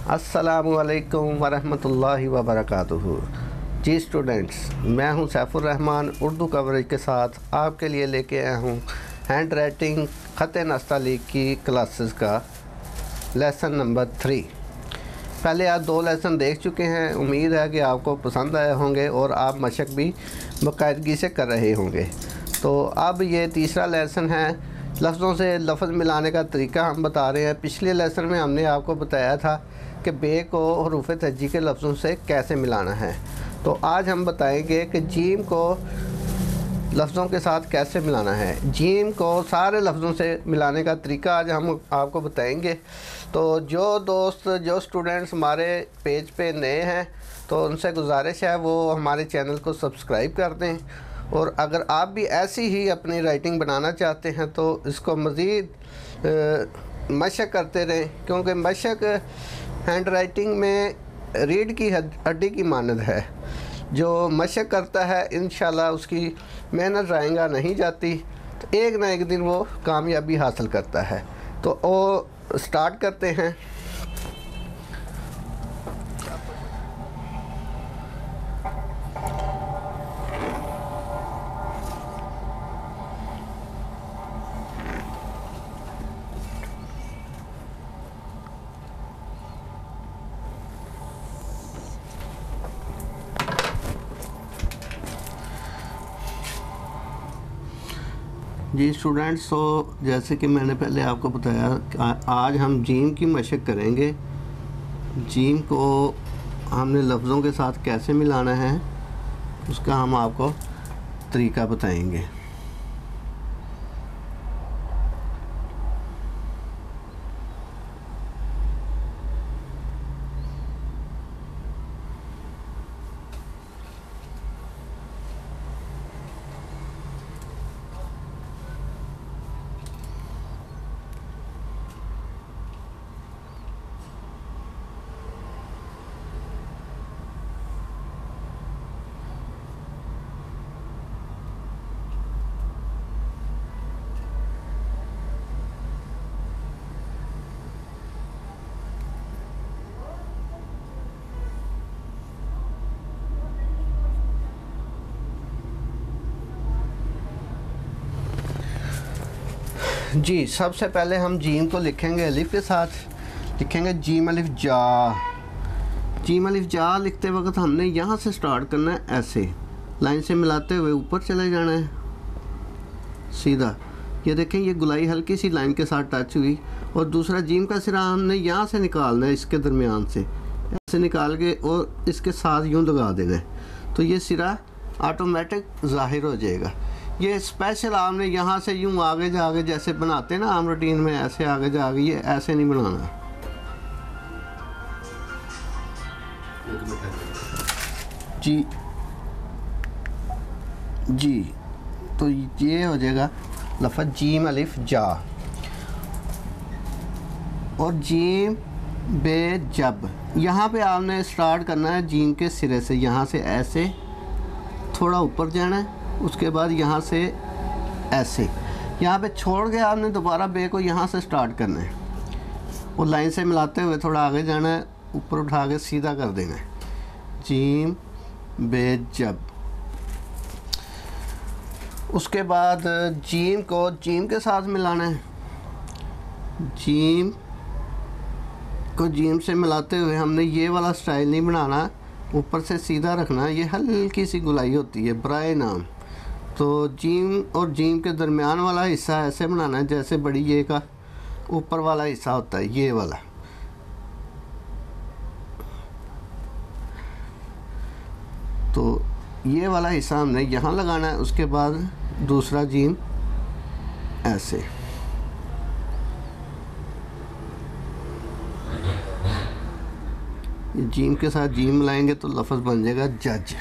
अस्सलामुअलैकुम वरहमतुल्लाहि वबरकातुहू। जी स्टूडेंट्स, मैं हूं सैफुर रहमान उर्दू कवरेज के साथ आपके लिए लेके आया हूं हैंड राइटिंग ख़त नस्तालीक की क्लासेस का लेसन नंबर 3। पहले आप 2 लेसन देख चुके हैं। उम्मीद है कि आपको पसंद आए होंगे और आप मशक भी बाकायदगी से कर रहे होंगे। तो अब ये तीसरा लेसन है। लफ्ज़ों से लफ्ज़ मिलाने का तरीका हम बता रहे हैं। पिछले लेसन में हमने आपको बताया था कि बे को हरूफ तहज्जी के लफ्ज़ों से कैसे मिलाना है। तो आज हम बताएंगे कि जीम को लफ्ज़ों के साथ कैसे मिलाना है। जीम को सारे लफ्ज़ों से मिलाने का तरीका आज हम आपको बताएंगे। तो जो स्टूडेंट्स हमारे पेज पे नए हैं तो उनसे गुजारिश है वो हमारे चैनल को सब्सक्राइब कर दें। और अगर आप भी ऐसी ही अपनी राइटिंग बनाना चाहते हैं तो इसको मज़ीद मशक करते रहें, क्योंकि मशक हैंड राइटिंग में रीढ़ की हड्डी की मानद है। जो मशक करता है इंशाल्लाह उसकी मेहनत ज़ाया नहीं जाती, तो एक ना एक दिन वो कामयाबी हासिल करता है। तो वो स्टार्ट करते हैं। जी स्टूडेंट्स, तो जैसे कि मैंने पहले आपको बताया आज हम जीम की मशक करेंगे। जीम को हमने लफ्ज़ों के साथ कैसे मिलाना है उसका हम आपको तरीका बताएंगे। जी सबसे पहले हम जीम को लिखेंगे अलिफ के साथ। लिखेंगे जीम अलिफ जा। जीम अलिफ जा लिखते वक्त हमने यहाँ से स्टार्ट करना है, ऐसे लाइन से मिलाते हुए ऊपर चले जाना है सीधा। ये देखें, ये गुलाई हल्की सी लाइन के साथ टच हुई और दूसरा जीम का सिरा हमने यहाँ से निकालना है, इसके दरमियान से ऐसे निकाल के और इसके साथ यूँ लगा देना है, तो ये सिरा ऑटोमेटिक ज़ाहिर हो जाएगा। ये स्पेशल आपने यहाँ से यूँ आगे जाके जैसे बनाते हैं ना आम रूटीन में, ऐसे आगे जाके ये ऐसे नहीं बनाना। जी तो ये हो जाएगा लफ्ज़ जीम अलिफ जा। और जीम बे जब, यहाँ पे आपने स्टार्ट करना है जीम के सिरे से, यहाँ से ऐसे थोड़ा ऊपर जाना है, उसके बाद यहाँ से ऐसे यहाँ पे छोड़ के आपने दोबारा बे को यहाँ से स्टार्ट करना है। वो लाइन से मिलाते हुए थोड़ा आगे जाना है, ऊपर उठा के सीधा कर देना है। जीम बे जब। उसके बाद जीम को जीम के साथ मिलाना है। जीम को जीम से मिलाते हुए हमने ये वाला स्टाइल नहीं बनाना, ऊपर से सीधा रखना। ये हल्की सी गुलाई होती है बराए नाम। तो जीम और जीम के दरमियान वाला हिस्सा ऐसे बनाना है जैसे बड़ी ये का ऊपर वाला हिस्सा होता है, ये वाला। तो ये वाला हिस्सा हमने यहाँ लगाना है। उसके बाद दूसरा जीम ऐसे। जीम के साथ जीम मिलाएंगे तो लफ्ज़ बन जाएगा जज।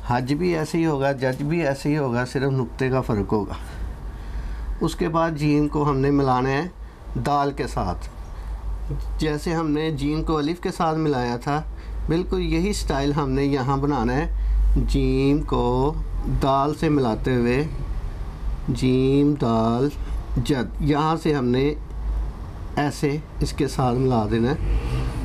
हज भी ऐसे ही होगा, जज भी ऐसे ही होगा, सिर्फ नुक्ते का फ़र्क होगा। उसके बाद जीम को हमने मिलाना है दाल के साथ। जैसे हमने जीम को अलिफ के साथ मिलाया था, बिल्कुल यही स्टाइल हमने यहाँ बनाना है। जीम को दाल से मिलाते हुए जीम दाल जद, यहाँ से हमने ऐसे इसके साथ मिला देना है।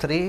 3۔